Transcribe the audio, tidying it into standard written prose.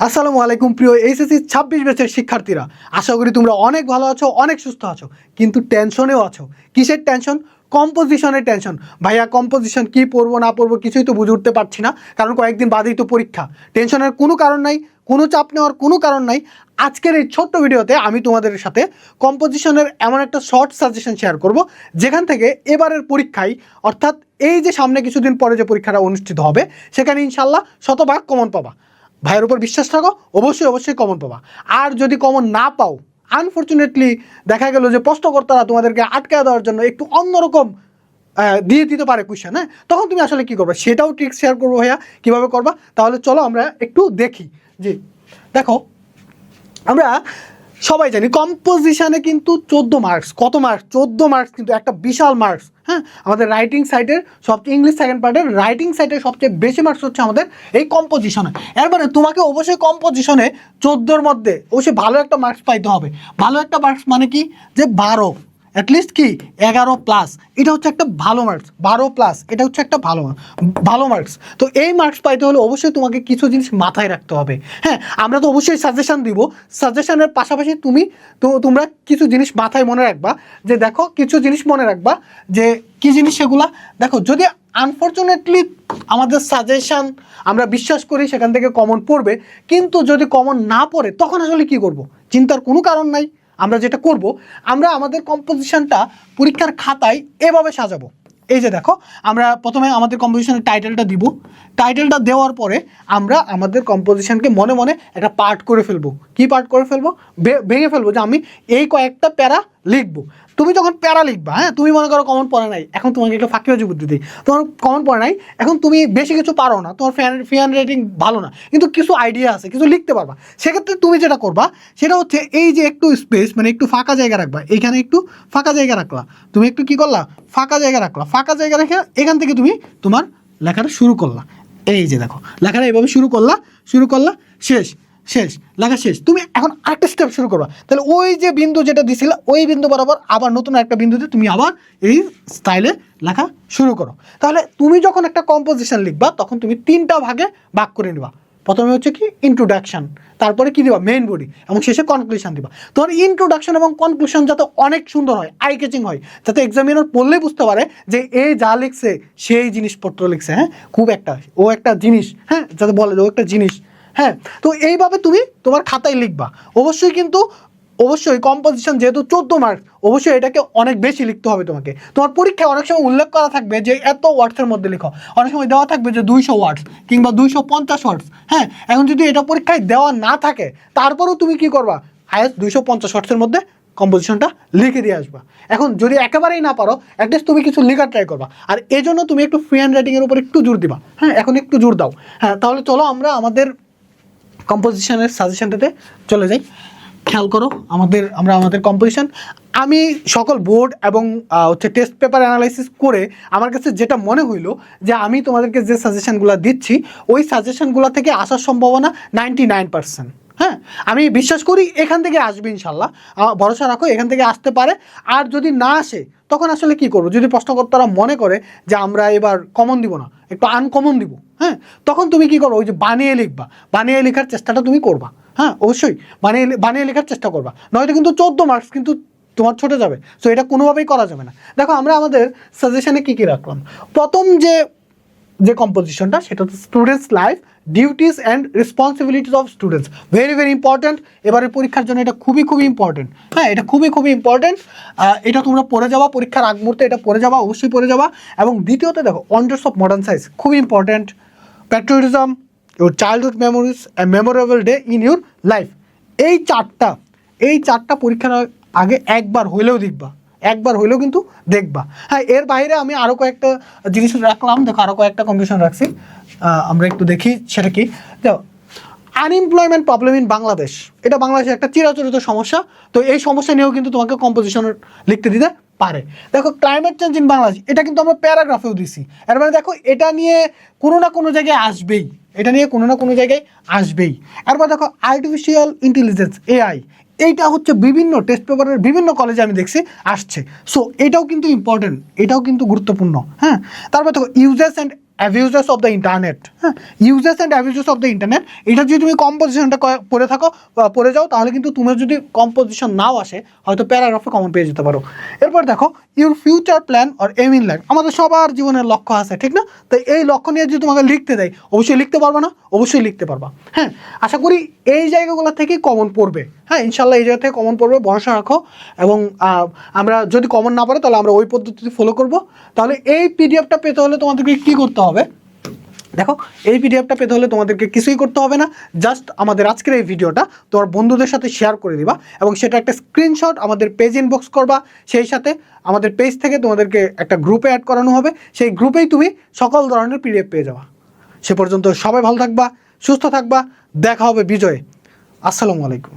আসসালামু আলাইকুম প্রিয় এইচএসসি 26 ব্যাচের শিক্ষার্থীরা, আশা করি তোমরা অনেক ভালো আছো, অনেক সুস্থ আছো, কিন্তু টেনশনেও আছো। কিসের টেনশন? কম্পোজিশনের টেনশন। ভাইয়া কম্পোজিশন কি পড়বো না পড়বো কিছুই তো বুঝে উঠতে পারছি না, কারণ কয়েকদিন বাদেই তো পরীক্ষা। টেনশনের কোনো কারণ নাই, কোনো চাপ নেওয়ার কোনো কারণ নাই। আজকের এই ছোট্ট ভিডিওতে আমি তোমাদের সাথে কম্পোজিশনের এমন একটা শর্ট সাজেশন শেয়ার করব, যেখান থেকে এবারের পরীক্ষায়, অর্থাৎ এই যে সামনে কিছুদিন পরে যে পরীক্ষাটা অনুষ্ঠিত হবে, সেখানে ইনশাল্লাহ শতভাগ কমন পাবা। ভাইয়ের উপর বিশ্বাস রাখো, অবশ্যই কমন পাবা। আর যদি কমন না পাও, আনফর্চুনেটলি দেখা গেল যে প্রশ্নকর্তারা তোমাদেরকে আটকে দেওয়ার জন্য একটু অন্যরকম দিয়ে দিতে পারে কোয়েশ্চেন, হ্যাঁ, তখন তুমি আসলে কী করবে সেটাও ট্রিক শেয়ার করবো ভাইয়া, কীভাবে করবা। তাহলে চলো আমরা একটু দেখি। যে দেখো, আমরা সবাই জানি কম্পোজিশনে কিন্তু 14 মার্কস। কত মার্কস? 14 মার্কস, কিন্তু একটা বিশাল মার্কস। হ্যাঁ, আমাদের রাইটিং সাইডের সবচেয়ে, ইংলিশ সেকেন্ড পার্টের রাইটিং সাইডের সবচেয়ে বেশি মার্কস হচ্ছে আমাদের এই কম্পোজিশনে। এর মানে তোমাকে অবশ্যই কম্পোজিশনে 14-র মধ্যে অবশ্যই ভালো একটা মার্কস পাইতে হবে। ভালো একটা মার্কস মানে কি? যে 12, অ্যাটলিস্ট কি 11+, এটা হচ্ছে একটা ভালো মার্কস। 12+, এটা হচ্ছে একটা ভালো মার্কস। তো এই মার্কস পাইতে হলে অবশ্যই তোমাকে কিছু জিনিস মাথায় রাখতে হবে। হ্যাঁ, আমরা তো অবশ্যই সাজেশন দিব, সাজেশনের পাশাপাশি তোমরা কিছু জিনিস মাথায় মনে রাখবা। যে দেখো, কিছু জিনিস মনে রাখবা, যে কি জিনিস সেগুলা দেখো। যদি আনফর্চুনেটলি আমাদের সাজেশন আমরা বিশ্বাস করি সেখান থেকে কমন পড়বে, কিন্তু যদি কমন না পড়ে তখন আসলে কি করব? চিন্তার কোনো কারণ নাই। আমরা যেটা করব, আমরা আমাদের কম্পোজিশনটা পরীক্ষার খাতায় এভাবে সাজাবো। এই যে দেখো, আমরা প্রথমে আমাদের কম্পোজিশনের টাইটেলটা দিব। টাইটেলটা দেওয়ার পরে আমরা আমাদের কম্পোজিশনকে মনে মনে একটা পার্ট করে ফেলবো। কি পার্ট করে ফেলবো? ভেঙে ফেলবো, যে আমি এই কয়েকটা প্যারা লিখবো। তুমি যখন প্যারা লিখবা, হ্যাঁ, তুমি মনে করো কমন পড়ে নাই, এখন তোমাকে একটা ফাঁকিবাজি বুদ্ধি দিই, তোমার কমন পড়ে নাই, এখন তুমি বেশি কিছু পারো না, তোমার ফ্যান রেটিং ভালো না, কিন্তু কিছু আইডিয়া আছে, কিছু লিখতে পারবা। সেক্ষেত্রে তুমি যেটা করবা সেটা হচ্ছে, এই যে একটু স্পেস, মানে একটু ফাঁকা জায়গা রাখবা। এইখানে একটু ফাঁকা জায়গা রাখলা, তুমি একটু কি করলা, ফাঁকা জায়গা রাখলা। ফাঁকা জায়গা রেখে এখান থেকে তুমি তোমার লেখাটা শুরু করলা। এই যে দেখো, লেখাটা এইভাবে শুরু করলা, শেষ, লেখা শেষ। তুমি এখন আরেকটা স্টেপ শুরু করবা। তাহলে ওই যে বিন্দু যেটা দিছিল, ওই বিন্দু বরাবর আবার নতুন একটা বিন্দুতে তুমি আবার এই স্টাইলে লেখা শুরু করো। তাহলে তুমি যখন একটা কম্পোজিশন লিখবা, তখন তুমি 3টা ভাগে ভাগ করে নিবা। প্রথমে হচ্ছে কি ইন্ট্রোডাকশন, তারপরে কি দিবা মেইন বডি, এবং শেষে কনক্লুশন দিবা। তোমার ইন্ট্রোডাকশন এবং কনক্লুশন যাতে অনেক সুন্দর হয়, আই ক্যাচিং হয়, যাতে এক্সামিনার পড়লেই বুঝতে পারে যে এই যা লিখছে সেই জিনিসপত্র লিখছে। হ্যাঁ, ও একটা জিনিস, হ্যাঁ, যাতে বলে ও একটা জিনিস। হ্যাঁ, তো এইভাবে তুমি তোমার খাতায় লিখবা। অবশ্যই কম্পোজিশন যেহেতু 14 মার্কস, অবশ্যই এটাকে অনেক বেশি লিখতে হবে তোমাকে। তোমার পরীক্ষায় অনেক সময় উল্লেখ করা থাকবে যে এত ওয়ার্ডসের মধ্যে লিখো, অনেক সময় দেওয়া থাকবে যে 200 ওয়ার্ডস কিংবা 250 ওয়ার্ডস। হ্যাঁ, এখন যদি এটা পরীক্ষায় দেওয়া না থাকে, তারপরেও তুমি কি করবা, হায়েস্ট 250 ওয়ার্ডসের মধ্যে কম্পোজিশনটা লিখে দিয়ে আসবা। এখন যদি একেবারেই না পারো, অ্যাটলিস্ট তুমি কিছু লেখার ট্রাই করবা। আর এই জন্য তুমি একটু ফ্রি হ্যান্ড রাইটিংয়ের উপর একটু জোর দিবা। হ্যাঁ, এখন একটু জোর দাও। হ্যাঁ, তাহলে চলো আমরা আমাদের কম্পোজিশনের সাজেশনটাতে চলে যাই। খেয়াল করো, আমরা আমাদের কম্পোজিশন, আমি সকল বোর্ড এবং হচ্ছে টেস্ট পেপার অ্যানালাইসিস করে আমার কাছে যেটা মনে হইলো, যে আমি তোমাদেরকে যে সাজেশনগুলো দিচ্ছি, ওই সাজেশনগুলো থেকে আসার সম্ভাবনা 99%। হ্যাঁ, আমি বিশ্বাস করি এখান থেকে আসবে ইনশাল্লাহ, ভরসা রাখো, এখান থেকে আসতে পারে। আর যদি না আসে, তখন আসলে কি করবো, যদি প্রশ্নকর্তারা মনে করে যে আমরা এবার কমন দিব না, একটু আনকমন দিব, হ্যাঁ, তখন তুমি কি করবো, ওই যে বানিয়ে লিখবা, বানিয়ে লেখার চেষ্টাটা তুমি করবা। হ্যাঁ, অবশ্যই বানিয়ে লেখার চেষ্টা করবা, নয়তো কিন্তু 14 মার্কস কিন্তু তোমার ছুটে যাবে। সো এটা কোনোভাবেই করা যাবে না। দেখো, আমরা আমাদের সাজেশনে কী রাখলাম। প্রথম যে কম্পোজিশনটা, সেটা হচ্ছে students life, duties and responsibilities of students. Very important, এবারের পরীক্ষার জন্য এটা খুবই ইম্পর্ট্যান্ট। হ্যাঁ, এটা খুবই ইম্পর্ট্যান্ট। এটা তোমরা পড়ে যাবা, পরীক্ষার আগ মুহূর্তে এটা পড়ে যাবা, অবশ্যই পড়ে যাবা। এবং দ্বিতীয়তে দেখো, ওয়ান্ডার্স অফ মডার্ন সায়েন্স, খুবই important. Patriotism, your childhood memories, a memorable day in your life. এই চারটা পরীক্ষার আগে একবার হইলেও কিন্তু দেখবা। হ্যাঁ, এর বাইরে আমি আরও কয়েকটা জিনিস রাখলাম। দেখো, আরও কয়েকটা কম্পিটিশন রাখছি, আমরা একটু দেখি সেটা কি। দেখো, আনএমপ্লয়মেন্ট প্রবলেম ইন বাংলাদেশ, এটা বাংলাদেশের একটা চিরাচরিত সমস্যা। তো এই সমস্যা নিয়েও কিন্তু তোমাকে কম্পোজিশন লিখতে দিতে পারে। দেখো, ক্লাইমেট চেঞ্জ ইন বাংলাদেশ, এটা কিন্তু আমরা প্যারাগ্রাফেও দিছি। এর মানে দেখো, এটা নিয়ে কোনো না কোনো জায়গায় আসবেই। এরপর দেখো, আর্টিফিশিয়াল ইন্টেলিজেন্স, এআই, এইটা হচ্ছে বিভিন্ন টেস্ট পেপারের বিভিন্ন কলেজে আমি দেখছি আসছে। সো এটাও কিন্তু ইম্পর্টেন্ট, এটাও কিন্তু গুরুত্বপূর্ণ। হ্যাঁ, তারপর দেখো, uses and abuses of the internet, হ্যাঁ, uses and abuses of the internet, এটা যদি তুমি কম্পোজিশনটা পড়ে থাকো বা পড়ে যাও, তাহলে কিন্তু তোমার যদি কম্পোজিশন নাও আসে হয়তো প্যারাগ্রাফে কমন পেয়ে যেতে পারো। এরপর দেখো your future plan or aim in life, আমাদের সবার জীবনের লক্ষ্য আছে, ঠিক না? তো এই লক্ষ্য নিয়ে যদি তোমাকে লিখতে দেয়, অবশ্যই লিখতে পারবা না? অবশ্যই লিখতে পারবা। হ্যাঁ, আশা করি এই জায়গাগুলো থেকে কমন পড়বে। হ্যাঁ, ইনশাল্লাহ এই জায়গা থেকে কমন পড়বে, ভরসা রাখো। এবং আমরা যদি কমন না পারে তাহলে আমরা ওই পদ্ধতিতে ফলো করব। তাহলে এই পিডিএফটা পেতে হলে তোমাদেরকে কী করতে হবে? দেখো, এই পিডিএফটা পেতে হলে তোমাদেরকে কিছুই করতে হবে না, জাস্ট আমাদের আজকের এই ভিডিওটা তোমার বন্ধুদের সাথে শেয়ার করে দিবা এবং সেটা একটা স্ক্রিনশট আমাদের পেজ ইনবক্স করবা। সেই সাথে আমাদের পেজ থেকে তোমাদেরকে একটা গ্রুপে অ্যাড করানো হবে, সেই গ্রুপেই তুমি সকল ধরনের পিডিএফ পেয়ে যাবা। সে পর্যন্ত সবাই ভালো থাকবা, সুস্থ থাকবা, দেখা হবে বিজয়ে। আসসালামু আলাইকুম।